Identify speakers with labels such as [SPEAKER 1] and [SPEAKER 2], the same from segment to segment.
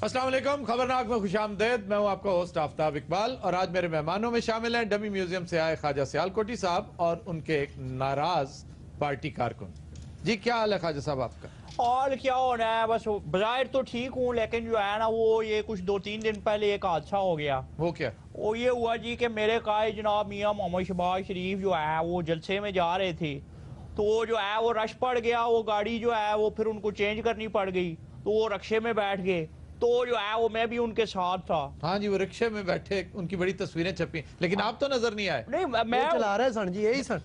[SPEAKER 1] अस्सलाम वालेकुम, खबरनाक में खुशामदीद। मैं हूं आपका होस्ट आफ्ताब इकबाल और आज मेरे मेहमानों में शामिल हैं डमी म्यूजियम से आए ख्वाजा सियालकोटी साहब और उनके एक नाराज पार्टी कारकुन। जी क्या हाल है ख्वाजा साहब आपका?
[SPEAKER 2] और क्या होना है, बस बजायर तो ठीक हूँ, लेकिन जो है ना वो ये कुछ 2-3 दिन पहले एक हादसा हो गया।
[SPEAKER 1] वो क्या?
[SPEAKER 2] वो ये हुआ जी कि मेरे कायद जनाब मियाँ मोहम्मद शहबाज शरीफ जो है वो जलसे में जा रहे थे, तो वो जो है वो रश पड़ गया। वो गाड़ी जो है वो फिर उनको चेंज करनी पड़ गई, तो वो रिक्शे में बैठ गए। तो जो है वो मैं भी उनके साथ था।
[SPEAKER 1] हाँ जी, वो रिक्शे में बैठे, उनकी बड़ी तस्वीरें छपी, लेकिन आप तो नजर नहीं आए।
[SPEAKER 2] नहीं मैं
[SPEAKER 3] चला रहे सन जी, यही सन।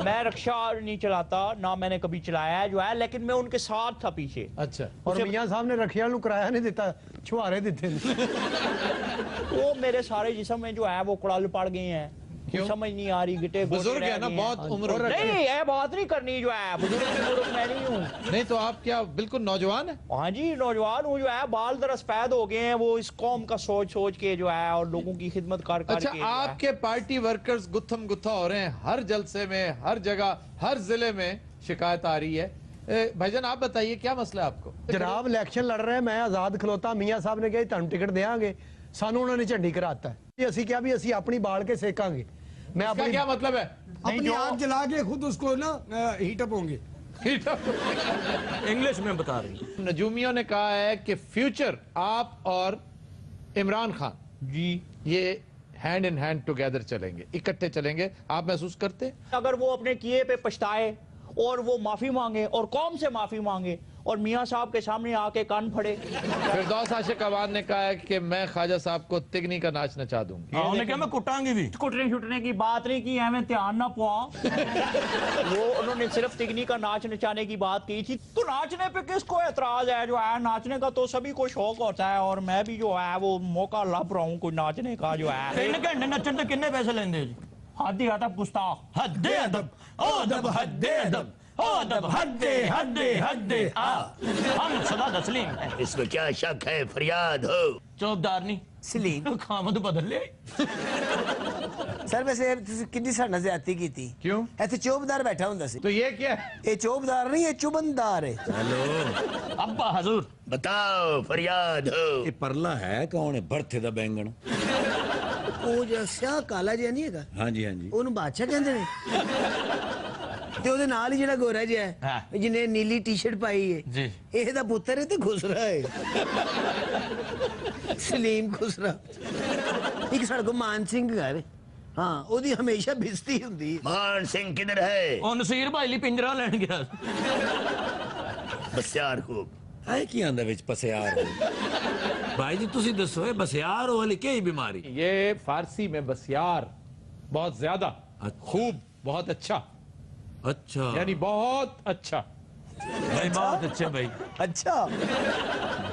[SPEAKER 2] मैं रिक्शा नहीं चलाता, ना मैंने कभी चलाया है जो है, लेकिन मैं उनके साथ था पीछे।
[SPEAKER 1] अच्छा।
[SPEAKER 3] और मियां साहब ने रखिया नु किराया नहीं देता, छुआरे देते
[SPEAKER 2] वो मेरे सारे जिस्म में जो है वो कुड़ाल पड़ गए हैं।
[SPEAKER 1] क्यों?
[SPEAKER 2] समझ नहीं आ रही, गिटे
[SPEAKER 1] बुजुर्ग है ना, बहुत उम्र हो गई।
[SPEAKER 2] नहीं ये बात नहीं करनी जो है, बुजुर्ग मैं नहीं हूँ।
[SPEAKER 1] नहीं तो आप क्या बिल्कुल नौजवान है?
[SPEAKER 2] हाँ जी नौजवान हूँ, जो है बाल दरस पैद हो गए हैं, वो इस कौम का सोच सोच के जो है और लोगों की खिदमत कर
[SPEAKER 1] अच्छा, आपके पार्टी वर्कर्स गुत्थम गुत्था हो रहे हैं, हर जलसे में, हर जगह, हर जिले में शिकायत आ रही है। भाईजान आप बताइए क्या मसला है आपको?
[SPEAKER 3] जनाब इलेक्शन लड़ रहे हैं, मैं आजाद खलोता, मियां साहब ने कहा तुम टिकट देंगे, सानू उन्होंने झंडी कराता है। असि क्या भी असि अपनी बाल के सेकांगे। मैं
[SPEAKER 1] इसका
[SPEAKER 3] अपनी
[SPEAKER 1] क्या मतलब है?
[SPEAKER 4] अपनी आग जला के खुद उसको ना हीटअप होंगे।
[SPEAKER 5] इंग्लिश में बता रही।
[SPEAKER 1] नजूमियों ने कहा है कि फ्यूचर आप और इमरान खान
[SPEAKER 2] जी
[SPEAKER 1] ये हैंड इन हैंड टुगेदर चलेंगे, इकट्ठे चलेंगे। आप महसूस करते?
[SPEAKER 2] अगर वो अपने किए पे पछताए और वो माफी मांगे और कौम से माफी मांगे और मियाँ साहब के सामने आके कान फड़े।
[SPEAKER 1] फिरदौस आशिक अवान ने कहा है कि मैं ख्वाजा साहब को तिगनी का नाच नचा दूंगी।
[SPEAKER 5] उन्होंने कहा मैं कुटांगी भी।
[SPEAKER 2] कुटने छुटने की बात नहीं की है, मैं ध्यान ना पुआ। वो उन्होंने सिर्फ तिगनी का नाच नचाने की बात की थी। तो नाचने पे किसको एतराज है? जो है नाचने का तो सभी को शौक होता है, और मैं भी जो है वो मौका लब रहा हूँ कोई नाचने का जो है।
[SPEAKER 5] 3 घंटे नचन तो कितने पैसे लेंगे जी?
[SPEAKER 2] हाथी आता गुस्ताख।
[SPEAKER 5] हद्दे अदब, ओ अदब हद्दे अदब, ओ अदब हद्दे हद्दे हद्दे आ। हम सदा तस्लीम हैं।
[SPEAKER 6] इसमें क्या शक है? फरियाद हो
[SPEAKER 5] चौबदार नहीं
[SPEAKER 3] सलीम
[SPEAKER 5] खामद बदल ले।
[SPEAKER 7] सर वैसे ਤੁਸੀਂ ਕਿੰਨੀ ਸਾਡਾ ਜ਼ਿਆਦਤੀ ਕੀਤੀ?
[SPEAKER 1] क्यों?
[SPEAKER 7] ਇੱਥੇ ਚੋਬਦਾਰ ਬੈਠਾ ਹੁੰਦਾ ਸੀ।
[SPEAKER 1] तो ये क्या है?
[SPEAKER 7] ਇਹ ਚੋਬਦਾਰ ਨਹੀਂ, ਇਹ ਚੁਬੰਦਾਰ है।
[SPEAKER 6] हेलो,
[SPEAKER 5] अब्बा हजूर
[SPEAKER 6] बताओ फरियाद हो।
[SPEAKER 8] ਇਹ ਪਰਲਾ ਹੈ ਕੌਣ ਹੈ? ਭਰਥੇ ਦਾ ਬੈਂਗਣ।
[SPEAKER 7] ਉਹ ਜਿਹੜਾ ਸਿਆਹ ਕਾਲਾ ਜਿਹਾ ਨਹੀਂ ਹੈਗਾ,
[SPEAKER 8] ਹਾਂਜੀ ਹਾਂਜੀ।
[SPEAKER 7] ਉਹਨੂੰ ਬਾਦਸ਼ਾਹ ਕਹਿੰਦੇ ਨੇ। ਤੇ ਉਹਦੇ ਨਾਲ ਹੀ ਜਿਹੜਾ ਗੋਰਾ ਜਿਹਾ ਹੈ,
[SPEAKER 5] ਹਾਂ।
[SPEAKER 7] ਜਿਹਨੇ ਨੀਲੀ ਟੀ-ਸ਼ਰਟ ਪਾਈ ਹੈ,
[SPEAKER 5] ਜੀ।
[SPEAKER 7] ਇਹਦਾ ਪੁੱਤਰ ਹੈ ਤੇ ਖੁਸਰਾ ਹੈ। ਸਲੀਮ ਖੁਸਰਾ। ਇੱਕ ਸਾਡੇ ਕੋਲ ਮਾਨ ਸਿੰਘ ਘਰ, ਹਾਂ ਉਹਦੀ ਹਮੇਸ਼ਾ ਬਿਸਤੀ ਹੁੰਦੀ ਹੈ।
[SPEAKER 6] मान सिंह किधर है?
[SPEAKER 5] ਉਹ ਨਸੀਰ ਭਾਈ ਲਈ ਪਿੰਜਰਾ ਲੈਣ ਗਿਆ।
[SPEAKER 6] बसियार खूब।
[SPEAKER 8] ਐ ਕੀ ਆਂਦਾ ਵਿੱਚ ਪਸਿਆਰ ਹੋ? ਭਾਈ ਜੀ ਤੁਸੀਂ ਦੱਸੋ ਇਹ ਬਸਿਆਰ ਹੋ ਵਾਲੀ ਕੀ ਬਿਮਾਰੀ?
[SPEAKER 1] ये फारसी में बसियार बहुत ज्यादा,
[SPEAKER 8] अच्छा।
[SPEAKER 1] खूब, बहुत अच्छा,
[SPEAKER 8] ਅੱਛਾ
[SPEAKER 1] यानी बहुत अच्छा।
[SPEAKER 5] भाई बहुत अच्छे भाई,
[SPEAKER 7] ਅੱਛਾ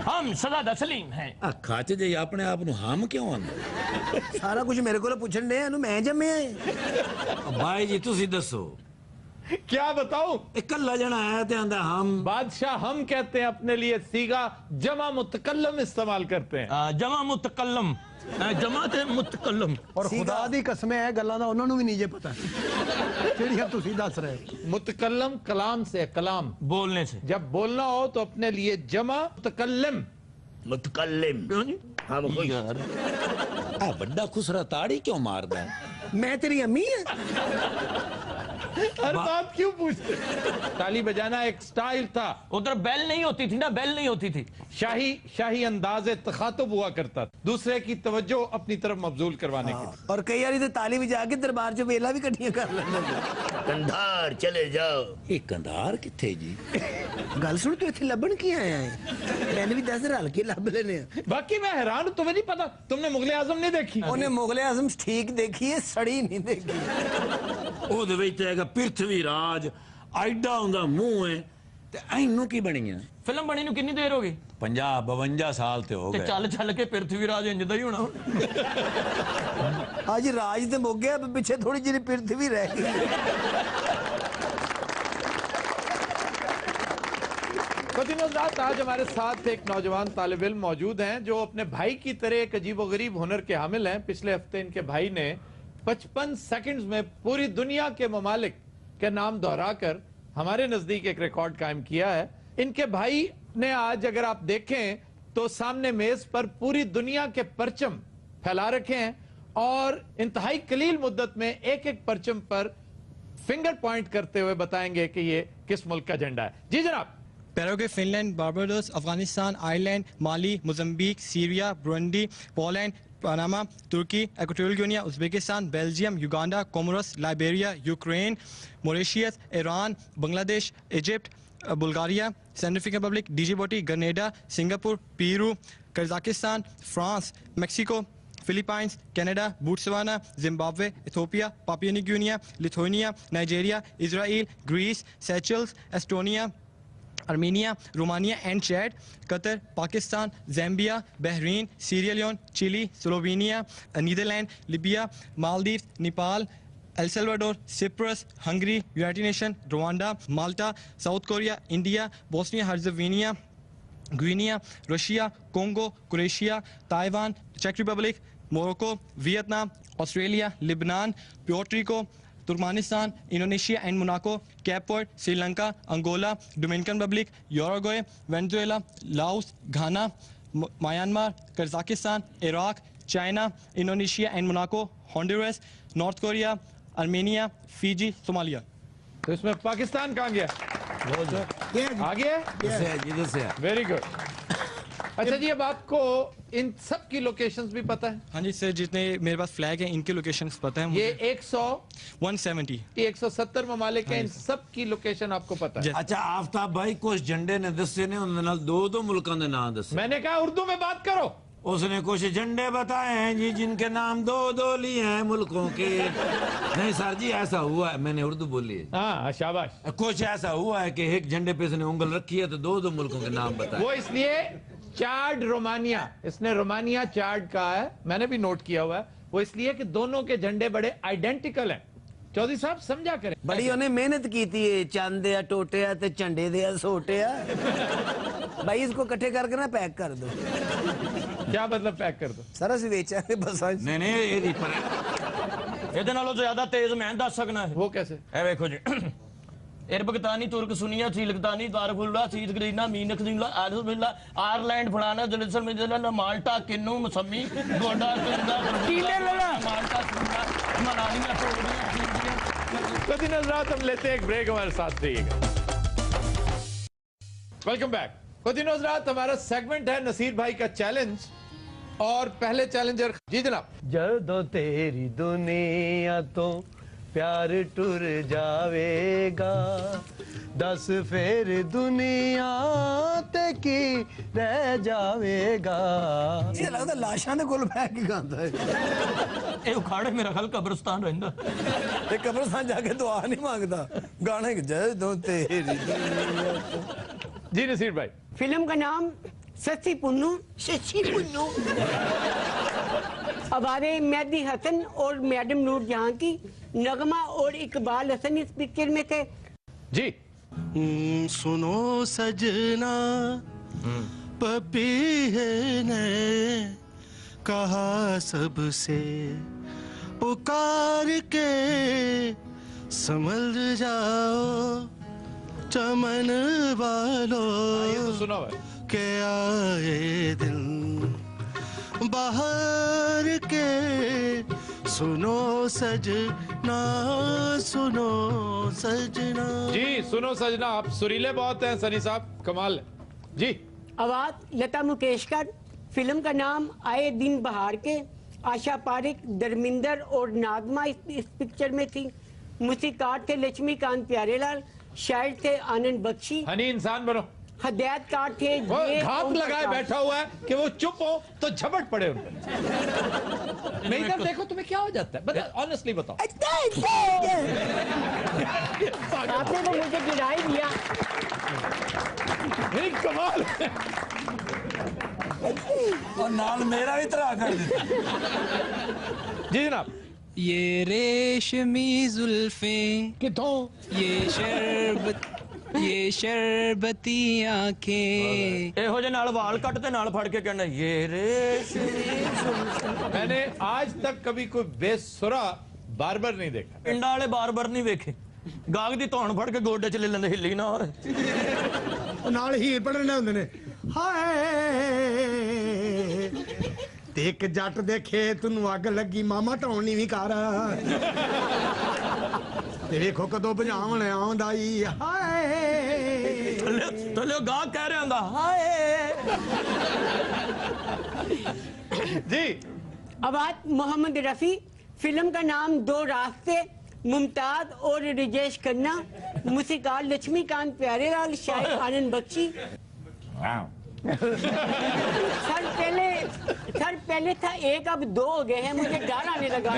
[SPEAKER 5] हम सदा तस्लीम हैं।
[SPEAKER 8] ਆ ਖੱਚ ਜੇ ਆਪਣੇ ਆਪ ਨੂੰ ਹਮ ਕਿਉਂ ਆਂਦਾ?
[SPEAKER 7] ਸਾਰਾ ਕੁਝ ਮੇਰੇ ਕੋਲ ਪੁੱਛਣ ਦੇ, ਇਹਨੂੰ ਮੈਂ ਜੰਮਿਆ ਹੈ।
[SPEAKER 8] ਭਾਈ ਜੀ ਤੁਸੀਂ ਦੱਸੋ,
[SPEAKER 1] क्या बताऊं?
[SPEAKER 8] ਇਹ ਕੱਲਾ ਜਣਾ ਆਇਆ ਤੇ ਆਂਦਾ ਹਮ।
[SPEAKER 1] बादशाह हम कहते हैं अपने लिए सीगा, जमा मुतकल्लम इस्तेमाल करते हैं।
[SPEAKER 5] जमा मुतकल्लम, जमा ते मुतकल्लम।
[SPEAKER 3] और खुदा दी कसम है गल्लां दा उन्हां नूं भी नहीं जे पता ਜਿਹੜੀਆਂ ਤੁਸੀਂ ਦੱਸ ਰਹੇ ਹੋ।
[SPEAKER 1] मुतकल्लम कलाम से, कलाम
[SPEAKER 5] बोलने से।
[SPEAKER 1] जब बोलना हो तो अपने लिए जमा मुतकल्लिम।
[SPEAKER 6] मुतकल्लिम।
[SPEAKER 5] क्यों जी?
[SPEAKER 6] हम खुश।
[SPEAKER 5] यार
[SPEAKER 8] ਆ ਵੱਡਾ ਖੁਸਰਾ ਤਾੜੀ ਕਿਉਂ ਮਾਰਦਾ ਹੈ?
[SPEAKER 7] ਮੈਂ ਤੇਰੀ ਅੰਮੀ ਹਾਂ।
[SPEAKER 1] हर बात क्यों पूछते? ताली बजाना एक स्टाइल था,
[SPEAKER 5] उधर बेल नहीं होती थी ना, बेल नहीं होती थी।
[SPEAKER 1] शाही अंदाज़े तखातुब हुआ करता था, दूसरे की तवज्जो अपनी तरफ मबजूल करवाने के लिए।
[SPEAKER 7] और कई बार तो ताली भी जाके दरबार च वेला भी कट्ठियां कर लेंगे।
[SPEAKER 6] कंधार चले जाओ।
[SPEAKER 8] ਇਹ ਕੰਧਾਰ ਕਿੱਥੇ ਜੀ?
[SPEAKER 7] गल सुन, तू इत्थे लभण की आया है? मैंने भी 10 रल के लभ लेने।
[SPEAKER 1] बाकी मैं हैरान हूं, तुम्हें नहीं पता? तुमने मुगले आजम नहीं देखी?
[SPEAKER 7] उन्हें मुगले आजम ठीक देखी है, सड़ी नहीं देखी।
[SPEAKER 8] ਉਹਦੇ ਵਿੱਚ ਤਾਂ ਹੈਗਾ ਪ੍ਰਿਥਵੀ ਰਾਜ, ਐਡਾ ਹੁੰਦਾ ਮੂੰਹ ਹੈ ਤੇ ਐਨੂੰ ਕੀ ਬਣੀਆਂ?
[SPEAKER 5] फिल्म बनी नु कितनी देर हो गई?
[SPEAKER 8] 50-52 ਸਾਲ ਤੇ ਹੋ
[SPEAKER 5] ते
[SPEAKER 8] ਗਏ।
[SPEAKER 5] चल चल के पृथ्वीराज इंज दा ही होना।
[SPEAKER 7] आज राज तो मुक गया, पीछे थोड़ी जी पृथ्वी रह गई।
[SPEAKER 1] आज हमारे साथ एक नौजवान तालिब इल्म मौजूद हैं जो अपने भाई की तरह एक अजीबोगरीब हुनर के हामिल हैं। पिछले हफ्ते इनके भाई ने 55 सेकंड्स में पूरी दुनिया के ममालिक के नाम दोहराकर हमारे नजदीक एक रिकॉर्ड कायम किया है। इनके भाई ने आज अगर आप देखें तो सामने मेज पर पूरी दुनिया के परचम फैला रखे हैं और इंतहाई कलील मुद्दत में एक एक परचम पर फिंगर पॉइंट करते हुए बताएंगे कि ये किस मुल्क का झंडा है। जी जनाब।
[SPEAKER 9] Paraguay, Finland, Barbados, Afghanistan, Ireland, Mali, Mozambique, Syria, Burundi, Poland, Panama, तुर्की, Equatorial Guinea, Uzbekistan, Belgium, Uganda, Comoros, Liberia, Ukraine, Mauritius, Iran, Bangladesh, Egypt, Bulgaria, Central African Republic, Djibouti, Grenada, Singapore, Peru, Kazakhstan, France, Mexico, Philippines, Canada, Botswana, Zimbabwe, Ethiopia, Papua New Guinea, Lithuania, Nigeria, Israel, Greece, Seychelles, Estonia, Armenia, Romania and Chad, Qatar, Pakistan, Zambia, Bahrain, Sierra Leone, Chile, Slovenia, Netherland, Libya, Maldives, Nepal, El Salvador, Cyprus, Hungary, United Nation, Rwanda, Malta, South Korea, India, Bosnia Herzegovina, Guinea, Russia, Congo, Croatia, Taiwan, चेक Republic, Morocco, Vietnam, Australia, Lebanon, Puerto, Turkmenistan, Indonesia and Monaco, Cape Verde, Sri Lanka, Angola, Dominican Republic, Uruguay, Venezuela, Laos, Ghana, Myanmar, Kazakhstan, Iraq, China, Indonesia and Monaco, Honduras, North Korea, Armenia, Fiji, Somalia.
[SPEAKER 1] तो इसमें पाकिस्तान कहाँ गया? आ गया? Very good. अच्छा जी, अब आपको इन सब की लोकेशंस भी पता है?
[SPEAKER 9] हाँ जी सर, जितने मेरे पास फ्लैग हैं इनके लोकेशंस पता है।
[SPEAKER 1] ये 170
[SPEAKER 9] 170
[SPEAKER 1] ममालिक हैं, इन सब की लोकेशन आपको पता है?
[SPEAKER 8] अच्छा आफ्ताब भाई कुछ झंडे ने दसे ने उन्होंने नाल दो मुल्कों के नाम दसे।
[SPEAKER 1] मैंने कहा उर्दू में बात करो।
[SPEAKER 8] उसने कुछ झंडे बताए हैं जी जिनके नाम दो लिए हैं मुल्कों के। नहीं सर जी ऐसा हुआ है, मैंने उर्दू बोली है।
[SPEAKER 1] हाँ शाबाश।
[SPEAKER 8] कुछ ऐसा हुआ है कि एक झंडे पे इसने उंगल रखी है तो दो मुल्कों के नाम बताए।
[SPEAKER 1] वो इसलिए चार्ड रोमानिया, इसने रोमानिया चार्ड कहा है, मैंने भी नोट किया हुआ है। वो इसलिए कि दोनों के झंडे बड़े आइडेंटिकल हैं। चौधरी साहब समझा करें।
[SPEAKER 7] बड़ी उन्हें मेहनत की थी, चंद या टोटे या ते झंडे दे या सोटे या। भाई इसको इकट्ठे करके ना पैक कर दो।
[SPEAKER 1] क्या मतलब पैक कर दो?
[SPEAKER 7] सर असं बेचा बस।
[SPEAKER 8] नहीं ये पर
[SPEAKER 2] ਇਹਦੇ ਨਾਲੋਂ ਜ਼ਿਆਦਾ ਤੇਜ਼ ਮੈਂ ਦੱਸ ਸਕਣਾ ਹੈ।
[SPEAKER 1] वो कैसे?
[SPEAKER 2] ਇਹ ਵੇਖੋ ਜੀ, इरबकतानी, तुर्क सुनिया, श्रीलंकानी, दारफुल्ला, सीद ग्रीना, मीनक जिला, आरसबिल्ला, आयरलैंड, फलाना, जलिसर मिजला, माल्टा, किन्नू, मसम्मी, गोंडा, माल्टा, मनालिया,
[SPEAKER 1] तो दिन रात हम लेते हैं एक ब्रेक, हमारे साथ रहिएगा। Welcome back. तो दिन रात हमारा सेगमेंट है नसीर भाई का चैलेंज और पहले चैलेंजर जी जनाब।
[SPEAKER 3] जदों तेरी दुनिया तो प्यार टुर जावेगा, दस फिर दुनिया ते की रह जावेगा।
[SPEAKER 7] ये लगता लाशां दे कोल बैठ के गांदा है।
[SPEAKER 2] ਇਹ ਉਖਾੜੇ ਮੇਰਾ ਖਲ ਕਬਰਸਤਾਨ ਰਹਿੰਦਾ।
[SPEAKER 7] ते कब्रिस्तान जाके दुआ नहीं मांगता, गाने जदों तेरी दुनिया तो।
[SPEAKER 1] जी नसीर भाई।
[SPEAKER 10] फिल्म का नाम सच्ची पुन्नू।
[SPEAKER 7] शशि पुन्नू।
[SPEAKER 10] आवाज़ें मेहदी हसन और मैडम नूर जहां की, नगमा और इकबाल हसन इस पिक्चर में थे।
[SPEAKER 1] जी।
[SPEAKER 9] सुनो सजना, पपी ने कहा सबसे पुकार के, समझ जाओ चमन वालों
[SPEAKER 1] ये तो सुना हुआ है
[SPEAKER 9] के आए दिन बाहर के, सुनो सजना, सुनो सजना।
[SPEAKER 1] जी सुनो सजना, आप सुरीले बहुत हैं सनी साहब, कमाल है जी।
[SPEAKER 10] आवाज लता मंगेशकर। फिल्म का नाम आए दिन बहार के। आशा पारिक, धर्मिंदर और नागमा इस पिक्चर में थी। मूसीकार थे लक्ष्मीकांत प्यारेलाल, शायर थे आनंद बख्शी।
[SPEAKER 1] हनी इंसान बनो।
[SPEAKER 10] हदायतकार थे
[SPEAKER 1] वो घात लगाए बैठा हुआ है कि वो चुप हो तो झपट पड़े उन पे। मैं इधर देखो तुम्हें क्या हो जाता है, बता ऑनेस्टली बताओ।
[SPEAKER 10] आपने तो मुझे गिराई दिया।
[SPEAKER 1] मेरी कमाल है।
[SPEAKER 8] और नाल मेरा भी तरह कर दिया।
[SPEAKER 1] जी जनाब।
[SPEAKER 9] ये रेशमी जुल्फें
[SPEAKER 1] कितों,
[SPEAKER 9] ये शरबती आंखें।
[SPEAKER 2] ਇਹੋ ਜਿਹੇ ਨਾਲ ਵਾਲ ਕੱਟ ਤੇ ਨਾਲ ਫੜ ਕੇ ਕਹਿੰਦਾ ये रेशमी।
[SPEAKER 1] मैंने आज तक कभी कोई बेसुरा बार्बर नहीं देखा।
[SPEAKER 2] ਪਿੰਡਾਂ ਵਾਲੇ ਬਾਰ-ਬਾਰ ਨਹੀਂ ਵੇਖੇ। ਗਾਗ ਦੀ ਧੌਣ ਫੜ ਕੇ ਗੋਡੇ 'ਚ ਲੈ ਲੈਂਦੇ, ਹਿੱਲੀ ਨਾ ਹੋਏ।
[SPEAKER 4] ਨਾਲ ਹੀਰ ਪੜਨੇ ਹੁੰਦੇ ਨੇ। ਹਾਏ ਤੇ ਇੱਕ ਜੱਟ ਦੇ ਖੇਤ ਨੂੰ ਅੱਗ ਲੱਗੀ ਮਾਮਾ ਢਾਉਣ ਨਹੀਂ ਵੀ ਕਰ ਤੇ ਵੇਖੋ ਕਦੋਂ ਬੁਝਾਉਣ ਆਉਂਦਾ ਈ ਹਾਏ
[SPEAKER 5] ਥੱਲੇ ਗਾ ਕਹਿ ਰਿਹਾ ਹੁੰਦਾ ਹਾਏ
[SPEAKER 1] जी
[SPEAKER 10] अब बात मोहम्मद रफी। फिल्म का नाम दो रास्ते, मुमताज और रिजेश खन्ना, मूसीकार लक्ष्मीकांत प्यारेलाल, शायद आनंद बख्शी। सर पहले था एक, अब दो हो गए हैं, मुझे डर आने लगा।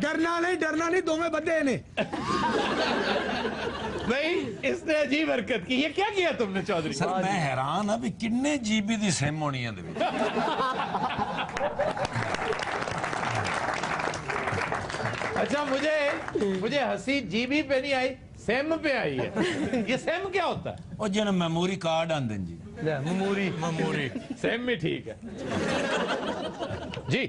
[SPEAKER 4] डरना नहीं दोवें बंदे ने
[SPEAKER 1] भाई इसने अजीब हरकत की, ये क्या किया तुमने चौधरी?
[SPEAKER 8] सर मैं हैरान हाँ भी किन्ने जीबी दी सिम होनी है
[SPEAKER 1] अच्छा मुझे हंसी जीबी पे नहीं आई, सेम पे आई है। ये सेम क्या होता है?
[SPEAKER 8] और जिन मेमोरी कार्ड आंदे जी
[SPEAKER 1] मेमोरी सेम भी ठीक है जी।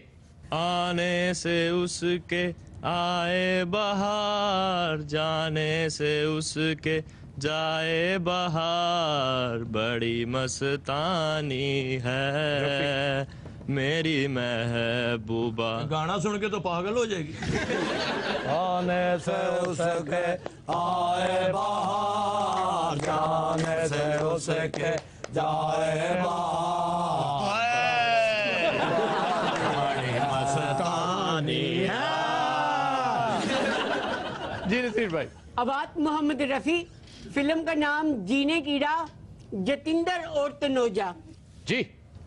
[SPEAKER 9] आने से उसके आए बहार, जाने से उसके जाए बहार, बड़ी मस्तानी है मेरी महबूबा।
[SPEAKER 5] गाना सुन के तो पागल हो जाएगी।
[SPEAKER 9] आने से उसके आए बहार, जाने से उसके जाए बहार, बड़ी मस्तानी है।
[SPEAKER 1] जी नसीर भाई।
[SPEAKER 10] अब बात मोहम्मद रफी। फिल्म का नाम जीने की राह, जतिंदर और तनोजा।
[SPEAKER 1] जी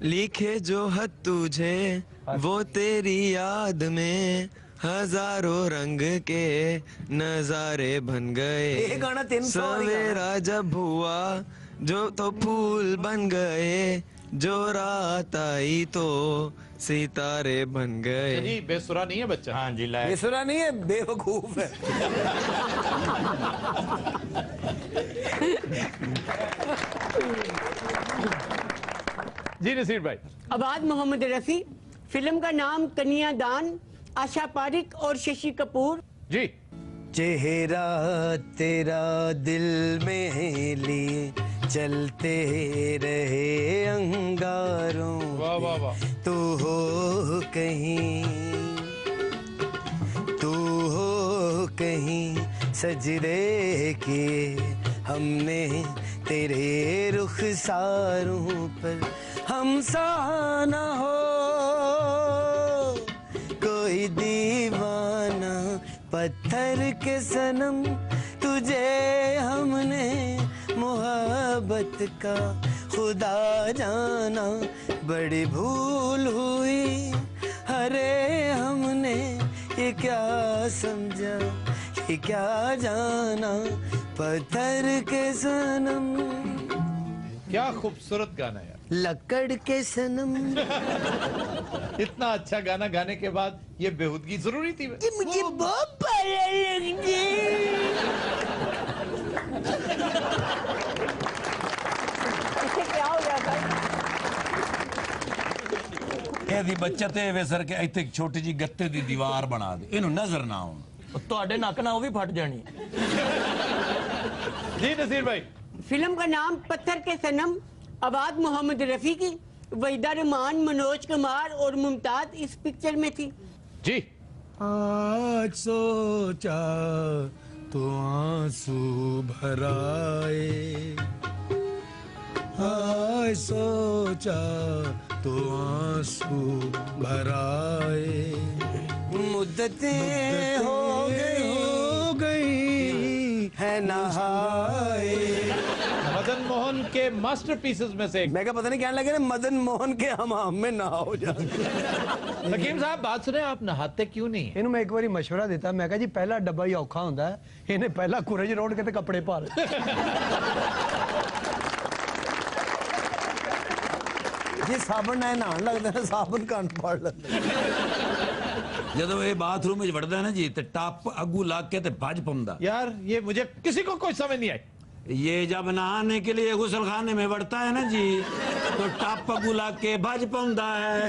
[SPEAKER 9] लिखे जो हद तुझे वो तेरी याद में, हजारों रंग के नजारे बन गए।
[SPEAKER 7] ये गाना 300
[SPEAKER 9] सवेरा जब हुआ जो तो फूल बन गए, जो रात आई तो सितारे बन गए।
[SPEAKER 1] जी बेसुरा नहीं है बच्चा?
[SPEAKER 2] हाँ जी लाए।
[SPEAKER 7] बेसुरा नहीं है, बेवकूफ है।
[SPEAKER 1] जी नसीर भाई।
[SPEAKER 10] अब बात मोहम्मद रफी। फिल्म का नाम कन्यादान, आशा पारिक और शशि कपूर।
[SPEAKER 1] जी
[SPEAKER 7] चेहरा तेरा दिल में लिए चलते रहे अंगारों,
[SPEAKER 1] वाह वाह वाह।
[SPEAKER 7] तू हो कहीं सजदे किए हमने तेरे रुखसारों पर, हम सा ना हो कोई दीवाना पत्थर के सनम, तुझे हमने मोहब्बत का खुदा जाना, बड़ी भूल हुई अरे हमने ये क्या समझा, ये क्या जाना पत्थर के सनम।
[SPEAKER 1] क्या खूबसूरत गाना यार।
[SPEAKER 7] लकड़ के सनम।
[SPEAKER 1] इतना अच्छा गाना गाने के बाद ये बेहूदगी जरूरी थी?
[SPEAKER 7] ये मुझे बहुत प्यारा लगी।
[SPEAKER 10] इसे क्या हो गया था?
[SPEAKER 8] ਇਹਦੀ ਬੱਚਤ ਇਹ ਵੇ ਸਰ ਕਿ ਇੱਥੇ ਇੱਕ ਛੋਟੀ ਜੀ ਗੱਤੇ ਦੀ ਦੀਵਾਰ ਬਣਾ ਦੇ, ਇਹਨੂੰ ਨਜ਼ਰ ਨਾ ਆਉਣ।
[SPEAKER 5] ਤੁਹਾਡੇ ਨੱਕ ਨਾਲ ਉਹ ਵੀ ਫਟ ਜਾਣੀ।
[SPEAKER 1] जी नसीर भाई।
[SPEAKER 10] फिल्म का नाम पत्थर के सनम, आवाज मोहम्मद रफी की, वहीदा रहमान, मनोज कुमार और मुमताज इस पिक्चर में थी।
[SPEAKER 1] जी
[SPEAKER 4] आज सोचा तो आंसू भराए, आज सोचा तो आंसू भराए,
[SPEAKER 7] मुद्दतें हो गई है नहाए।
[SPEAKER 1] मदन मोहन के मास्टरपीसेस में से एक।
[SPEAKER 7] मैं क्या पता नहीं क्या लगे ना, मदन मोहन के हमाम में ना हो जाए।
[SPEAKER 1] हकीम साहब बात सुने, आप नहाते क्यों नहीं?
[SPEAKER 3] ਇਹਨੂੰ ਮੈਂ ਇੱਕ ਵਾਰੀ ਮਸ਼ਵਰਾ ਦਿੱਤਾ, ਮੈਂ ਕਿਹਾ ਜੀ ਪਹਿਲਾ ਡੱਬਾ ਹੀ ਔਖਾ ਹੁੰਦਾ ਹੈ, ਇਹਨੇ ਪਹਿਲਾ ਕੁਰਜ ਰੋੜ ਕੇ ਤੇ ਕੱਪੜੇ ਪਾ ਲਏ।
[SPEAKER 7] ਜੇ ਸਾਬਣ ਨਾਲ ਨਹਾਉਣ ਲੱਗਦਾ ਨਾ, ਸਾਬਣ ਕੰਨ ਫੜ ਲੈਂਦਾ।
[SPEAKER 8] ਜਦੋਂ ਇਹ ਬਾਥਰੂਮ ਵਿੱਚ ਵੜਦਾ ਨਾ ਜੀ ਤੇ ਟੱਪ ਅੱਗੂ ਲਾ ਕੇ ਤੇ ਭੱਜ ਪੰਦਾ।
[SPEAKER 1] यार ये मुझे किसी को कोई समझ नहीं आई।
[SPEAKER 8] ये जब नहाने के लिए गुसल खाने में बढ़ता है ना जी, तो टप गुला के भज पाਉਂਦਾ है।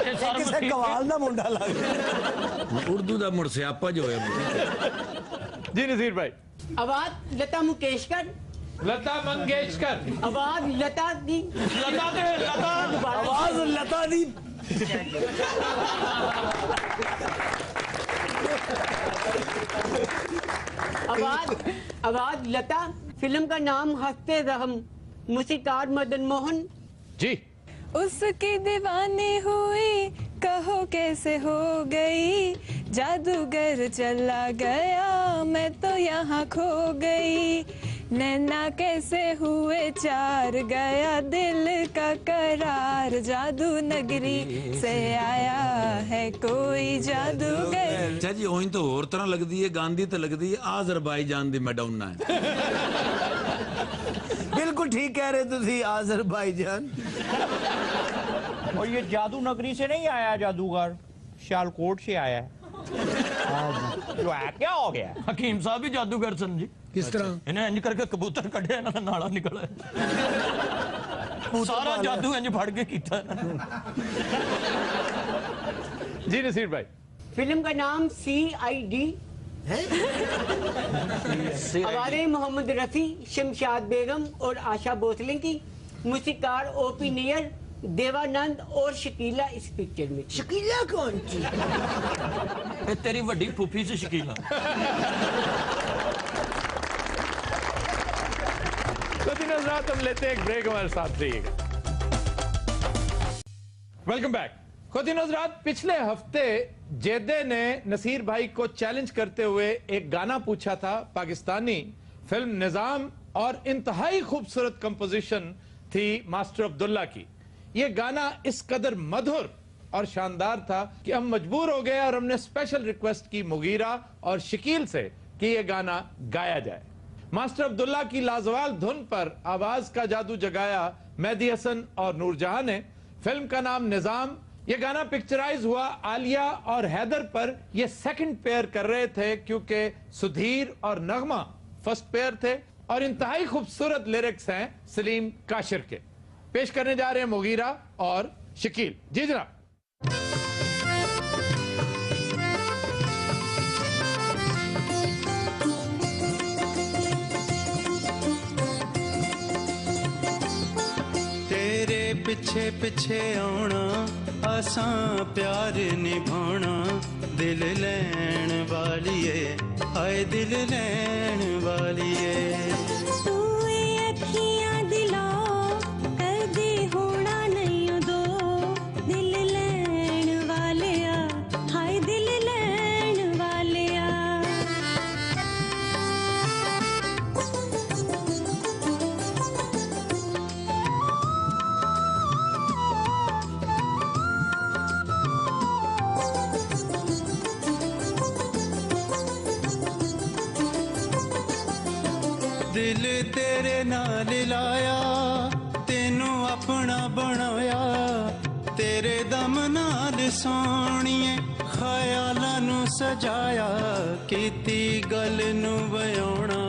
[SPEAKER 7] ਕਿਸੇ ਕਵਾਲ ਦਾ ਮੁੰਡਾ ਲੱਗਦਾ।
[SPEAKER 8] उर्दू ਦਾ ਮੁੜ ਸਿਆਪਾ ਜੋ ਹੋਇਆ।
[SPEAKER 1] जी नसीर भाई।
[SPEAKER 10] आवाज लता मंगेशकर।
[SPEAKER 1] लता मंगेशकर।
[SPEAKER 10] आवाज लता दी।
[SPEAKER 7] आवाज लता दी।
[SPEAKER 10] आवाज लता। फिल्म का नाम हफ्ते रहम। मूसीकार मदन मोहन
[SPEAKER 1] जी।
[SPEAKER 11] उसकी दीवानी हुई, कहो कैसे हो गई, जादूगर चला गया, मैं तो यहाँ खो गई, नैना कैसे हुए चार, गया दिल का करार, जादू नगरी से आया है कोई जादूगर।
[SPEAKER 8] अच्छा जी ਉਹੀ ਤਾਂ ਹੋਰ ਤਰ੍ਹਾਂ ਲੱਗਦੀ ਹੈ, ਗਾਂधी ਤਾਂ ਲੱਗਦੀ ਹੈ आज़रबाईजान ਦੀ ਮੈਡੋਨਾ है।
[SPEAKER 7] बिल्कुल ठीक कह रहे तुसी आज़रबाईजान।
[SPEAKER 2] और ये जादू नगरी से नहीं आया जादूगर, सियालकोट से आया है। जो है क्या हो गया?
[SPEAKER 5] हकीम साहब भी जादूगर सन जी।
[SPEAKER 3] किस तरह?
[SPEAKER 5] इन्हें इंज करके कबूतर कढ़े, इन्हां दा नाला निकला सारा जादू इंज फड़ के कीता।
[SPEAKER 1] जी नसीर भाई।
[SPEAKER 10] फिल्म का नाम CID। हमारे मोहम्मद रफी, शमशाद बेगम और आशा भोसले की। मूसीकार OP नियर, देवानंद और शकीला इस पिक्चर में।
[SPEAKER 7] शकीला कौन थी?
[SPEAKER 5] ये तेरी वड्डी फूफी से शकीला।
[SPEAKER 1] हजरात हम लेते हैं एक ब्रेक, हमारे साथ रहिएगा। Welcome back. खुद हजरात, पिछले हफ्ते जेदे ने नसीर भाई को चैलेंज करते हुए एक गाना पूछा था पाकिस्तानी फिल्म निजाम, और इंतहाई खूबसूरत कंपोजिशन थी मास्टर अब्दुल्ला की। यह गाना इस कदर मधुर और शानदार था कि हम मजबूर हो गए और हमने स्पेशल रिक्वेस्ट की मुगीरा और शकील से कि यह गाना गाया जाए। मास्टर अब्दुल्ला की लाजवाल धुन पर आवाज का जादू जगाया मेहदी हसन और नूरजहां ने। फिल्म का नाम निजाम। यह गाना पिक्चराइज हुआ आलिया और हैदर पर। यह सेकंड पेयर कर रहे थे क्योंकि सुधीर और नगमा फर्स्ट पेयर थे, और इंतहाई खूबसूरत लिरिक्स हैं सलीम काशिर के। पेश करने जा रहे हैं मुगीरा और शकील। जी जनाब।
[SPEAKER 12] तेरे पिछे पिछे आना, आसां प्यार निभाना, दिल लैन वालिए, आए दिल लैन वालिए।
[SPEAKER 11] तू अखियां दिला, कदे होना नहीं दो, दिल लैन वालिया, हाय दिल लैन वालिया।
[SPEAKER 12] दिल तेरे नाल लाया, तेनू अपना बनाया, तेरे दम नाल सोहणीए, ख्यालां नू सजाया, कीती गल नू बयाना,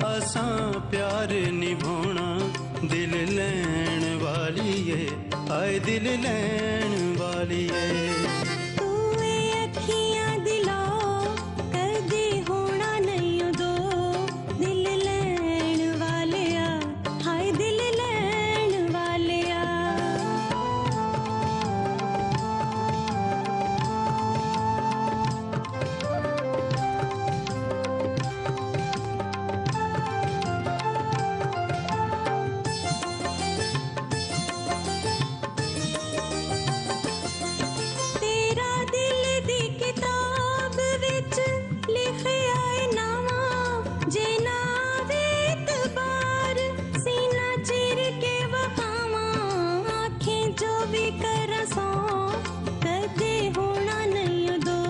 [SPEAKER 12] असां प्यार निभाना, दिल लैन वालिए, आए दिल लैन वालिए।
[SPEAKER 11] तू अखियां दिला, कदे होना नहीं दो, दिल लैन वालिया, हाय दिल लैन वालिया। तेरा दिल दी किताब विच लिखिया है नामा, जे ना वेतबार, सीना चिर के वखावा, आंखें जो भी करसा, कदे होना नहीं दो,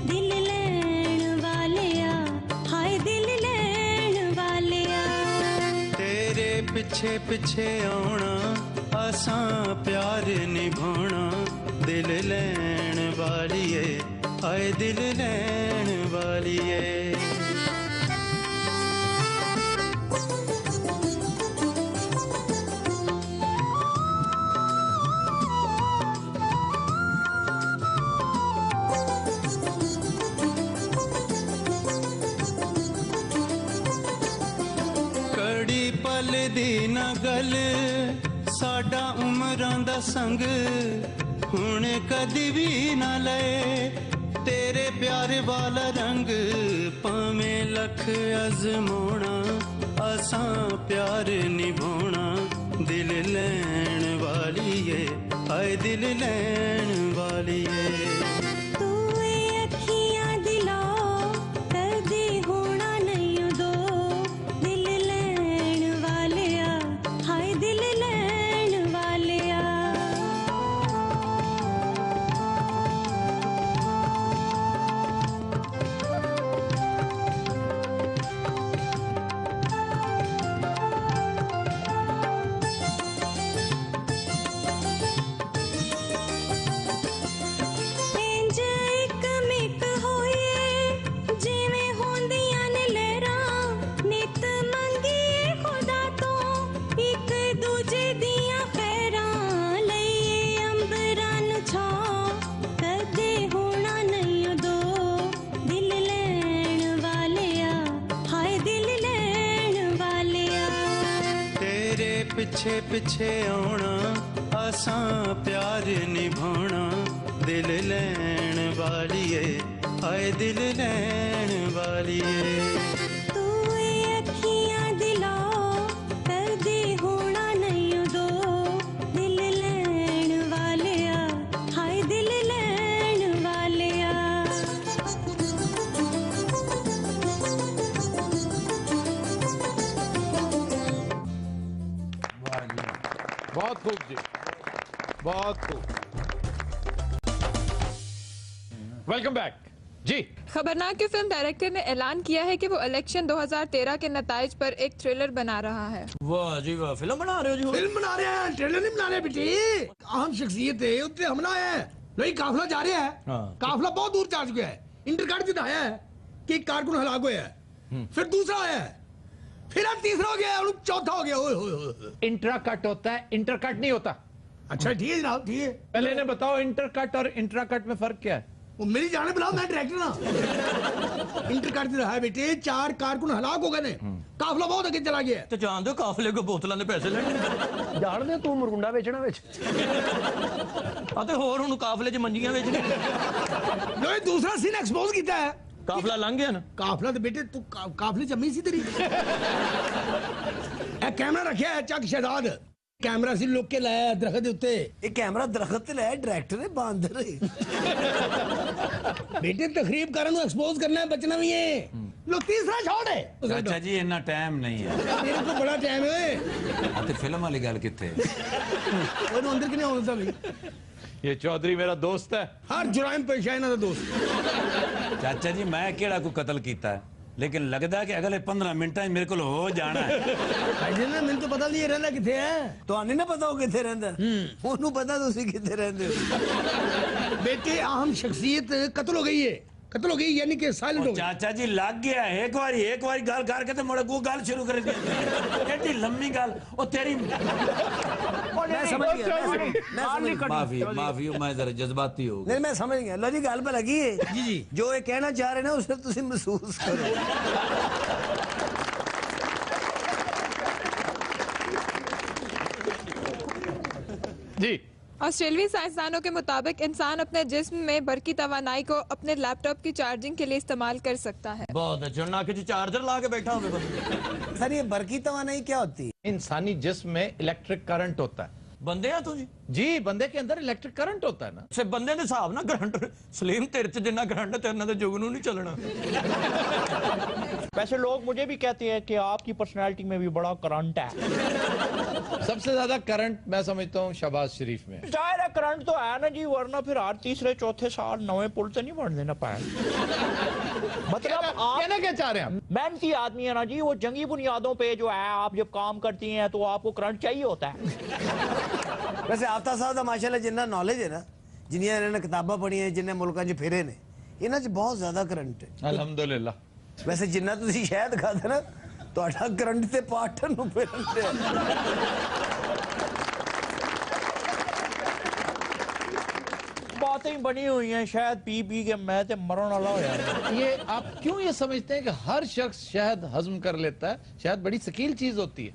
[SPEAKER 11] दिल लैन वालिया, हाय दिल लैन वालिया।
[SPEAKER 12] तेरे पिछे पिछे आना, आसां प्यार निभाना, दिल लैन वालिए, आए दिल लैन वालिए। कड़ी गलदी न गल साडा उमरां दा संग हुण कदी भी न लए तेरे प्यार वाला रंग भावें लख अजमाउणा असां प्यार निभाउणा दिल लैण वाली है हाय दिल लैण वाली है पिछे पिछे आना असां प्यार निभाना दिल लैण वालिए हाय दिल लैण वालिए
[SPEAKER 1] बहुत खूब जी, बहुत खूब। वेलकम बैक जी।
[SPEAKER 13] खबरनाक के फिल्म डायरेक्टर ने ऐलान किया है कि वो इलेक्शन 2013 के नताइज पर एक थ्रिलर बना रहा है।
[SPEAKER 5] वाह जी वाह, फिल्म बना रहे हो जी?
[SPEAKER 4] फिल्म बना रहे हैं, ट्रेलर नहीं बना रहे बेटी। अहम शख्सियत है, उत्ते हमला है। नहीं काफिला जा रहा है, काफिला बहुत दूर जा चुका है। इंटरकाट दिखाया है कि कारकुन हलाक हुआ है, फिर दूसरा आया है, फिर अब तीसरा हो गया, चौथा हो गया।
[SPEAKER 1] इंट्रा कट होता है, इंटर कट नहीं होता।
[SPEAKER 4] अच्छा ठीक है जनाब, ठीक है।
[SPEAKER 1] पहले इन्हें बताओ इंटर कट और इंट्रा कट में फर्क क्या है?
[SPEAKER 4] वो मेरी जाने बुलाओ, मैं डायरेक्टर ना। इंटर कट रहा है बेटे, 4 कारकुन हलाक हो गए ने, काफिला बहुत आगे चला गया।
[SPEAKER 5] तो जान दो काफिले को बोतलों ने पैसे लेने।
[SPEAKER 3] जान दे तू मुरगुंडा बेचना बेच।
[SPEAKER 5] आते होर हुन काफिले च मंजियां बेचने।
[SPEAKER 4] लो दूसरा सीन एक्सपोज किया है।
[SPEAKER 5] काफिला लंघ गया ना?
[SPEAKER 4] काफिला तो बेटे तू काफिले जमी सी तेरी। कैमरा रखा है चक शहजाद, कैमरा सी लोग के लाया दरख्त उत्ते।
[SPEAKER 7] ये कैमरा दरख्त ते लाया, डायरेक्टर ने बांदर
[SPEAKER 4] बेटे तकरीब करन नु एक्सपोज करना है, बचना भी है। लो तीसरा शॉट है।
[SPEAKER 8] चाचा जी इतना टाइम नहीं है
[SPEAKER 4] मेरे को बड़ा टाइम है।
[SPEAKER 8] ते फिल्म वाली गल किथे?
[SPEAKER 4] ओए अंदर किने आउंदा भाई?
[SPEAKER 1] ये चौधरी मेरा दोस्त है,
[SPEAKER 4] हर जुराइम पेश है ना दोस्त।
[SPEAKER 8] चाचा जी मैं केड़ा को कत्ल कीता है, लेकिन लगता है कि अगले 15 मिनट मेरे को हो जाना है।
[SPEAKER 4] मैंने तो पता नहीं रहना किथे है।
[SPEAKER 7] तो आने ना पता हो किथे रहंदा, ओनू पता तुसी किथे रहंदे हो।
[SPEAKER 4] बेटे अहम शख्सियत कत्ल हो गई है, कत्ल हो गई यानी कि साइलेंट हो गई।
[SPEAKER 8] चाचा जी लग गया एक बारी गल करके तो मुड़े को गल शुरू कर दी। एडी लंबी गल ओ तेरी।
[SPEAKER 7] मैं समझ गया,
[SPEAKER 8] माफी मैं जरा जज्बाती हो गया।
[SPEAKER 7] नहीं मैं समझ गया। लो जी गल पे लगी है जी जी, जो ये कहना चाह रहे ना उसे तुसी महसूस करो।
[SPEAKER 1] जी।
[SPEAKER 13] ऑस्ट्रेलियाई साइंसदानों के मुताबिक इंसान अपने जिस्म में बरकी तवानाई को अपने लैपटॉप की चार्जिंग के लिए इस्तेमाल कर सकता है।
[SPEAKER 5] बहुत अच्छा, ना कि चार्जर ला के बैठा हूँ।
[SPEAKER 7] सर ये बरकी तवानाई क्या होती है?
[SPEAKER 1] इंसानी जिस्म में इलेक्ट्रिक करंट होता है।
[SPEAKER 5] बंदे हैं तुझी
[SPEAKER 1] जी, बंदे के अंदर इलेक्ट्रिक करंट होता है ना।
[SPEAKER 5] से बंदे के हिसाब ना करंट सलीम तेरे च जिन्ना करंट तेरे तो जुगनू नहीं चलना।
[SPEAKER 2] वैसे लोग मुझे भी कहते हैं कि आपकी पर्सनालिटी में भी बड़ा करंट है।
[SPEAKER 1] सबसे ज्यादा करंट मैं समझता हूँ शहबाज शरीफ में।
[SPEAKER 2] जाहिर है करंट तो है ना जी, वरना फिर हर तीसरे चौथे साल नवे पुल तो नहीं बन देना पाए। मतलब आप
[SPEAKER 1] कहना क्या चाह रहे हैं?
[SPEAKER 2] मेहनती आदमी है ना जी, वो जंगी बुनियादों पे जो है आप जब काम करती हैं तो आपको करंट चाहिए होता है।
[SPEAKER 7] वैसे आफ्ताब साहब का माशाल्लाह जिन्ना नॉलेज है ना, जिन्नियां इन्होंने किताबां पढ़ियां, जिन्ने मुल्कां च फिरे ने, इन्हां च बहुत ज्यादा करंट है
[SPEAKER 1] अल्हम्दुलिल्लाह।
[SPEAKER 7] वैसे जिन्ना तुसी शहद खाते ना, ਤੁਹਾਡਾ ਕਰੰਟ ਤੇ ਪਾਠਨ ਨੂੰ ਫਿਰਦੇ।
[SPEAKER 2] बातें बनी हुई हैं, शायद पी पी के मैं ते मरण वाला हो यार।
[SPEAKER 1] ये आप क्यों ये समझते हैं कि हर शख्स शहद हजम कर लेता है? शहद बड़ी शकील चीज होती है।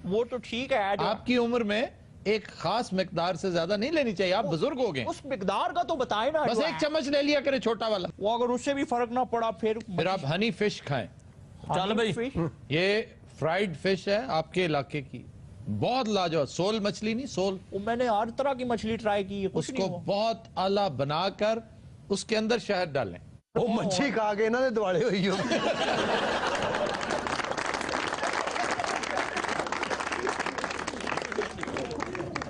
[SPEAKER 2] वो तो ठीक है
[SPEAKER 1] आपकी उम्र में एक खास मिकदार से ज्यादा नहीं लेनी चाहिए, आप बुजुर्ग हो गए।
[SPEAKER 2] उस मिकदार का तो बताए ना,
[SPEAKER 1] बस एक चम्मच ले लिया करे छोटा वाला।
[SPEAKER 2] वो अगर उससे भी फर्क ना पड़ा फिर
[SPEAKER 1] आप हनी फिश खाएं।
[SPEAKER 5] चल भाई,
[SPEAKER 1] ये फ्राइड फिश है आपके इलाके की, बहुत लाजवाब। सोल मछली नहीं, सोल।
[SPEAKER 2] मैंने हर तरह की मछली ट्राई की,
[SPEAKER 1] उसको बहुत आला बनाकर उसके अंदर शहद डालें।
[SPEAKER 3] वो मच्छी खा के इन्होंने दिवाले हुई हो।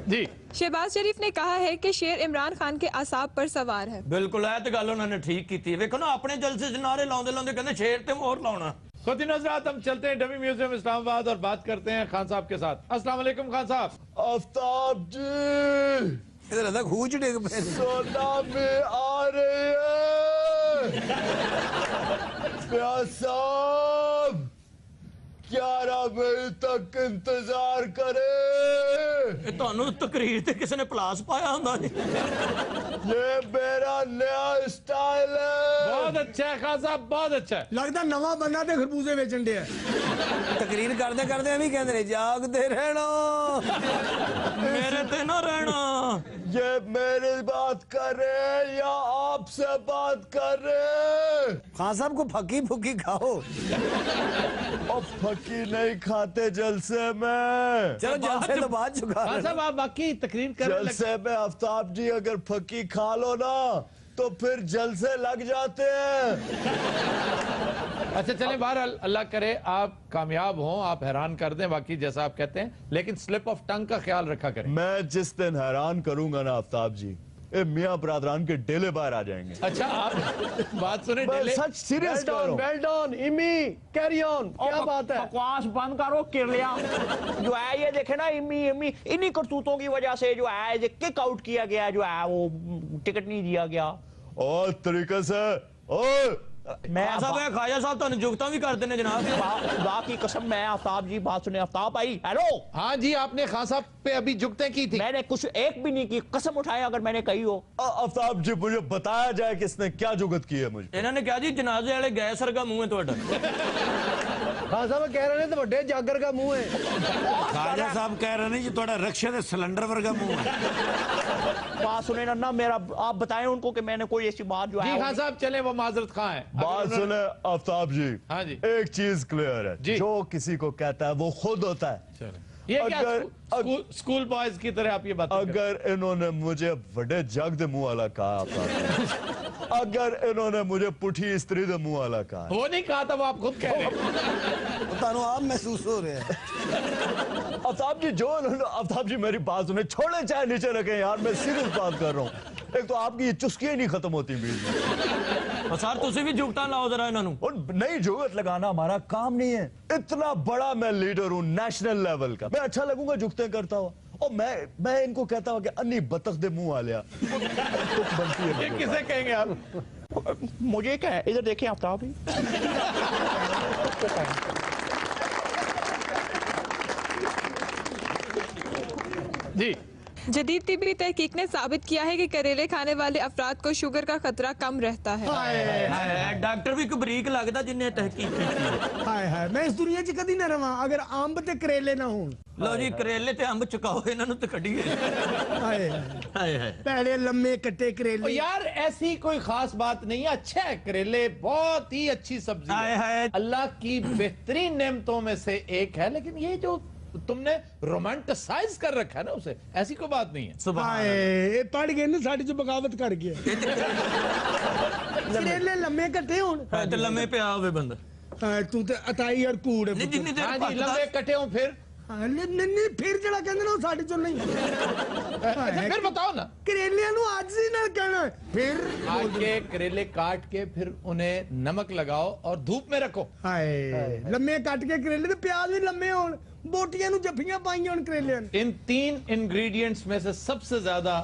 [SPEAKER 1] जी,
[SPEAKER 13] शहबाज शरीफ ने कहा है कि शेर इमरान खान के आसाब पर सवार है।
[SPEAKER 5] बिल्कुल है तो गल उन्होंने ठीक की थी। देखो ना अपने जलसे च नारे लाਉਂਦੇ ਲਾਉਂਦੇ ਕਹਿੰਦੇ शेर ते मोहर लाਉਣਾ।
[SPEAKER 1] ख़ुद हज़रात, हम चलते हैं डमी म्यूजियम इस्लामाबाद और बात करते हैं खान साहब के साथ। अस्सलाम वालेकुम खान साहब।
[SPEAKER 3] आफ्ताब जी,
[SPEAKER 7] इधर लगा खूंच डेग पे
[SPEAKER 3] सोना में आ रहे हैं। प्यार साहब 11 बजे तक इंतजार करे।
[SPEAKER 5] ਤੁਹਾਨੂੰ ਤਕਰੀਰ ਤੇ ਕਿਸੇ ਨੇ ਪਲਾਸ ਪਾਇਆ ਹੁੰਦਾ ਜੀ।
[SPEAKER 3] ये मेरा नया स्टाइल है।
[SPEAKER 1] बहुत अच्छा है खान साहब, बहुत अच्छा है।
[SPEAKER 4] लगता नवा बंदा ते खरबूजे बेचन दे
[SPEAKER 7] तकरीर करते करते भी कहते रहे जागते रहना,
[SPEAKER 5] मेरे ते ना रहना।
[SPEAKER 3] ये मेरी बात कर रहे हैं या आपसे बात कर रहे हैं?
[SPEAKER 7] खान साहब को फकी फुकी खाओ।
[SPEAKER 3] अब फकी नहीं खाते जलसे में।
[SPEAKER 7] चलो जलसे तो बात चुका
[SPEAKER 1] खान साहब आप बाकी तकरीर कर
[SPEAKER 3] जलसे में आफ्ताब जी अगर फकी खा लो ना तो फिर जलसे लग जाते हैं।
[SPEAKER 1] अच्छा चलें, बहरहाल अल्लाह करे आप कामयाब हों, आप हैरान कर दें बाकी जैसा आप कहते हैं, लेकिन स्लिप ऑफ टंग का ख्याल रखा करें।
[SPEAKER 3] मैं जिस दिन हैरान करूंगा ना आफ्ताब जी, ये मियाँ बरादरान के डेले बाहर आ जाएंगे।
[SPEAKER 1] अच्छा आप बात सुने, डेले
[SPEAKER 3] सच सीरियस कह रहा हूं।
[SPEAKER 2] Well done Emmy, carry on. क्या बात है? बकवास बंद करो किरलिया। जो है ये देखे ना, इमी इमी इन्हीं करतूतों की वजह से जो है किक आउट किया गया, जो है वो टिकट नहीं दिया गया।
[SPEAKER 3] और तरीके से ओए
[SPEAKER 2] मैं
[SPEAKER 5] साहब ख्वाजा साहब तो जुगता भी करते हैं जनाब।
[SPEAKER 2] खुदा की कसम, मैं आफ्ताब जी बात सुने। आफ्ताब भाई हेलो।
[SPEAKER 1] हाँ जी, आपने खान साहब पे अभी जुगते की थी।
[SPEAKER 2] मैंने कुछ एक भी नहीं की, कसम उठाए अगर मैंने कही हो।
[SPEAKER 3] आफ्ताब जी मुझे बताया जाए किसने क्या जुगत की है मुझे।
[SPEAKER 5] इन्होंने क्या जी जनाजे वाले गए सरगा मुंह है ਤੁਹਾਡਾ।
[SPEAKER 3] खान साहब कह रहे हैं तो बड़े जागर का मुंह है।
[SPEAKER 8] ख्वाजा साहब कह रहे हैं जी थोड़ा रक्षा दे सिलेंडर वर्गा मुंह है।
[SPEAKER 2] बात सुने ना मेरा, आप बताएं उनको कि मैंने कोई ऐसी बात जो
[SPEAKER 1] जी
[SPEAKER 2] है।
[SPEAKER 1] खान साहब चले, वो माजरत खां है।
[SPEAKER 3] बात सुने आफ्ताब जी।
[SPEAKER 1] हाँ जी,
[SPEAKER 3] एक चीज क्लियर है, जो किसी को कहता है वो खुद होता है।
[SPEAKER 1] ये क्या स्कूल बॉयज की तरह आप ये बात
[SPEAKER 3] अगर इन्होंने मुझे बड़े जग दे मुंह वाला कहा, अगर इन्होंने मुझे पुठी स्त्री दे मुंह वाला कहा,
[SPEAKER 1] वो नहीं कहा था, वो आप खुद कह रहे हैं।
[SPEAKER 7] आप महसूस हो रहे हैं।
[SPEAKER 3] आफ्ताब जी जो आफ्ताब जी मेरी बात सुने, छोड़े चाहे नीचे रखें यार, मैं सीरियस बात कर रहा हूँ। एक तो आपकी ये चुस्कियां नहीं खत्म होती बीच में।
[SPEAKER 5] सर तुसी भी जुगता लाओ जरा इन्होंने।
[SPEAKER 3] और नई जुगत लगाना हमारा काम नहीं है। इतना बड़ा मैं लीडर हूँ नेशनल लेवल का, मैं अच्छा लगूंगा जुगते करता हुआ। और मैं इनको कहता हूँ कि अन्नी बतख दे मुंह वाले बनती है।
[SPEAKER 1] ये किसे कहेंगे आप?
[SPEAKER 2] मुझे क्या है, इधर देखें आफ्ताब भी।
[SPEAKER 1] जी,
[SPEAKER 13] जदीद तिब्बी तहकीक ने साबित किया है कि करेले खाने वाले अफराद को शुगर का खतरा कम रहता है।
[SPEAKER 5] डॉक्टर भी बरीक लगता जिन्हें तहकीक की।
[SPEAKER 4] हाय हाय, मैं इस दुनिया च कदी ना रवां अगर अंब ते करेले ना होण।
[SPEAKER 5] लो जी करेले ते अंब चुकाओ इन्होंने तो कढ़िए।
[SPEAKER 4] हाय
[SPEAKER 5] हाय हाय,
[SPEAKER 4] पहले लम्बे कट्टे करेले।
[SPEAKER 1] यार ऐसी कोई खास बात नहीं है, अच्छा है करेले, बहुत ही अच्छी सब्जी है, अल्लाह की बेहतरीन नेमतों में से एक है। लेकिन ये जो तुमने रोमांटिसाइज कर रखा है ना उसे, ऐसी कोई बात नहीं है।
[SPEAKER 4] हाय पढ़ गए ना, साड़ी च बगावत कर गया। करेले लम्बे कट्टे होण
[SPEAKER 5] ते लम्बे पे आवे बंदा।
[SPEAKER 4] तू ते अताई और कूड़ है।
[SPEAKER 5] जिन्नी देर
[SPEAKER 1] हाँ जी, लंबे कटे हो फिर
[SPEAKER 4] नहीं फिर जड़ा कहंदे ना साड़ी चो नहीं।
[SPEAKER 1] फिर बताओ ना,
[SPEAKER 4] करेलियां नु आज ही ना कहना फिर
[SPEAKER 1] आके करेले काट के फिर उन्हें नमक लगाओ और धूप में रखो।
[SPEAKER 4] हाय लम्बे काट के करेले ते प्याज भी लम्बे होण, बोटियां नु जफ्फियां पाईयां होण करेलियां।
[SPEAKER 1] इन 3 इंग्रेडिएंट्स में से सबसे ज्यादा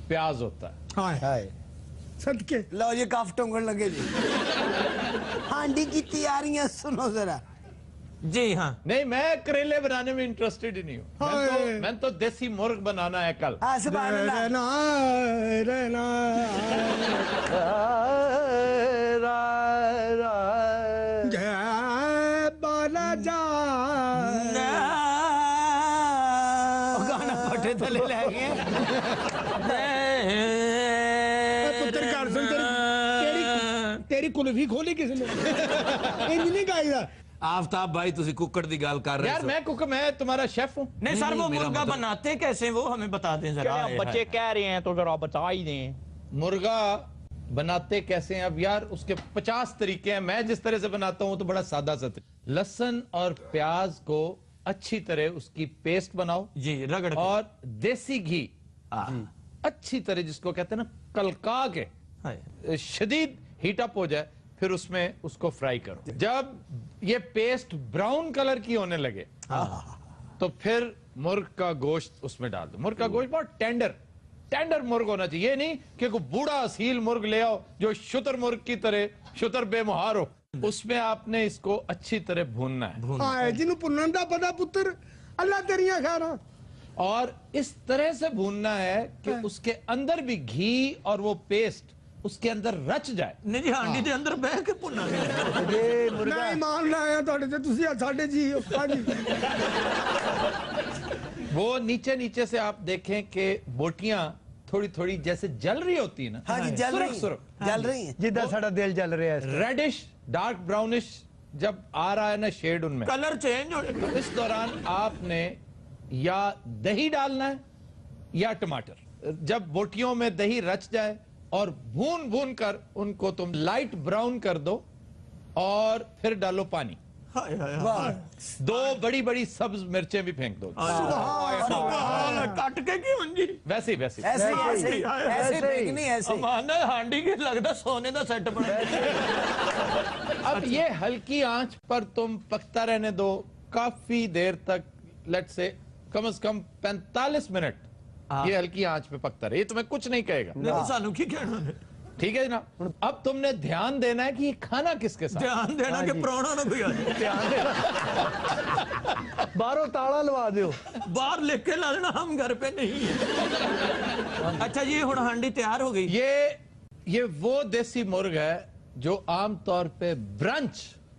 [SPEAKER 1] प्याज होता है।
[SPEAKER 4] हाय हाय सदके
[SPEAKER 7] लो ये काफ टोंगन लगे जी। हांडी की तैयारियां सुनो जरा।
[SPEAKER 5] जी हाँ,
[SPEAKER 1] नहीं मैं करेले बनाने में इंटरेस्टेड ही नहीं हूँ। मैं तो देसी मुर्ग बनाना है कल।
[SPEAKER 4] रहना रहना जय बाला जा कुल्फी खोली किसने इंज नहीं गाईदा
[SPEAKER 8] आफ्ताब भाई तुसी कुकड़ दी गाल कर रहे
[SPEAKER 1] यार
[SPEAKER 8] हो
[SPEAKER 1] मैं तुम्हारा शेफ हूँ।
[SPEAKER 5] नहीं सर वो
[SPEAKER 8] मेरा
[SPEAKER 5] मुर्गा
[SPEAKER 8] मतलब-
[SPEAKER 5] बनाते कैसे वो हमें बता दें जरा।
[SPEAKER 2] क्या बच्चे कह रहे हैं तो जरा बता ही दें।
[SPEAKER 1] मुर्गा बनाते कैसे हैं? अब यार उसके 50 तरीके हैं। मैं जिस तरह से बनाता हूँ तो बड़ा सादा सा लहसुन और प्याज को अच्छी तरह उसकी पेस्ट बनाओ
[SPEAKER 5] जी रगड़ के।
[SPEAKER 1] और देसी घी अच्छी तरह जिसको कहते हैं ना कलका के शदीद हीट अप हो जाए, फिर उसमें उसको फ्राई करो। जब ये पेस्ट ब्राउन कलर की होने लगे तो फिर मुर्ग का गोश्त उसमें डाल दो। मुर्ग का गोश्त बहुत टेंडर मुर्ग होना चाहिए। ये नहीं कि कोई बूढ़ा असील मुर्ग ले आओ जो शुतर मुर्ग की तरह शुतर बेमुहार हो। उसमें आपने इसको अच्छी तरह भूनना है।
[SPEAKER 4] हां जिन्हों भुनन दा पता पुत्र अल्लाह तेरियां खैरां।
[SPEAKER 1] और इस तरह से भूनना है कि उसके अंदर भी घी और वो पेस्ट उसके अंदर रच जाए।
[SPEAKER 5] नहीं जी हांडी दे अंदर बह के भुना
[SPEAKER 4] ये मुर्गा मैं ईमान लाया ਤੁਹਾਡੇ ਤੇ ਤੁਸੀਂ ਸਾਡੇ जी हां जी।
[SPEAKER 1] वो नीचे से आप देखें कि बोटियां थोड़ी जैसे जल रही होती है ना।
[SPEAKER 7] हाँ जी जल रही जल रही है
[SPEAKER 3] जिदा साड़ा दिल जल रहा है।
[SPEAKER 1] रेडिश डार्क ब्राउनिश जब आ रहा है ना शेड उनमें
[SPEAKER 5] कलर चेंज हो
[SPEAKER 1] इस दौरान आपने या दही डालना है या टमाटर। जब बोटियों में दही रच जाए और भून कर उनको तुम लाइट ब्राउन कर दो और फिर डालो पानी। दो बड़ी सब्ज मिर्चें भी फेंक दो।
[SPEAKER 5] कट के क्यों जी
[SPEAKER 1] वैसे
[SPEAKER 7] ऐसे फेंकनी ऐसे।
[SPEAKER 5] माना हांडी के लगता सोने का सेट बना।
[SPEAKER 1] अब ये हल्की आंच पर तुम पकता रहने दो काफी देर तक। लेट से कम 45 मिनट ये हल्की आंच पे पकता रहे। ये तुम्हें कुछ नहीं कहेगा।
[SPEAKER 5] नहीं सानू की कहना है।
[SPEAKER 1] ठीक है जनाब। अब तुमने ध्यान देना है कि ये खाना किसके साथ।
[SPEAKER 5] ध्यान देना कि प्राणा ना कोई आ जाए।
[SPEAKER 1] ध्यान देना
[SPEAKER 3] बाहरों ताला लवा दो।
[SPEAKER 5] बाहर लेके ला देना हम घर पे नहीं है। अच्छा जी हुण हांडी तैयार हो गई।
[SPEAKER 1] ये वो देसी मुर्ग है जो आमतौर पे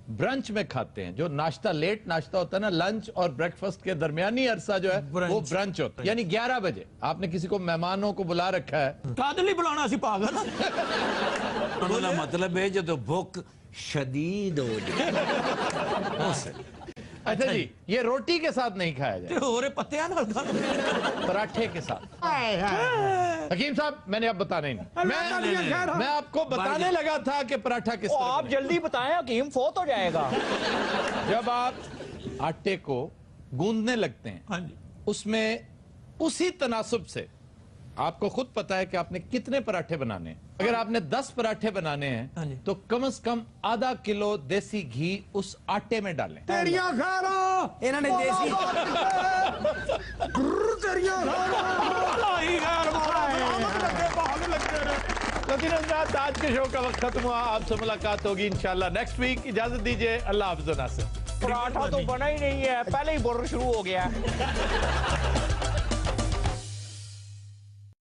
[SPEAKER 1] ब्रंच में खाते हैं। जो नाश्ता लेट नाश्ता होता है ना लंच और ब्रेकफास्ट के दरमियानी अरसा जो है वो ब्रंच होता है। यानी 11 बजे आपने किसी को मेहमानों को बुला रखा है।
[SPEAKER 5] कादली बुलाना सी पागल।
[SPEAKER 8] उन्होंने मतलब है जो भूख शदीद हो जाए।
[SPEAKER 1] अच्छा जी ये रोटी के साथ नहीं खाया जाए।
[SPEAKER 5] हो रहे पत्तियां ना
[SPEAKER 1] पराठे के साथ। हकीम साहब मैंने अब बताना ही नहीं। मैं आपको बताने लगा था कि पराठा किस तरह
[SPEAKER 2] आप जल्दी बताएं हकीम फोत हो जाएगा।
[SPEAKER 1] जब आप आटे को गूंदने लगते हैं उसमें उसी तनासुब से आपको खुद पता है कि आपने कितने पराठे बनाने हैं। अगर आपने 10 पराठे बनाने हैं तो कम से कम आधा किलो देसी घी उस आटे में डालें।
[SPEAKER 4] तेरियां खैरां
[SPEAKER 7] इन्होंने देसी
[SPEAKER 4] तेरियां
[SPEAKER 1] खैरां। आज के शो का वक्त खत्म हुआ। आपसे मुलाकात होगी इंशाल्लाह नेक्स्ट वीक। इजाजत दीजिए। अल्लाह हाफ़िज़।
[SPEAKER 2] पराठा तो बना ही नहीं है पहले ही बोर शुरू हो गया।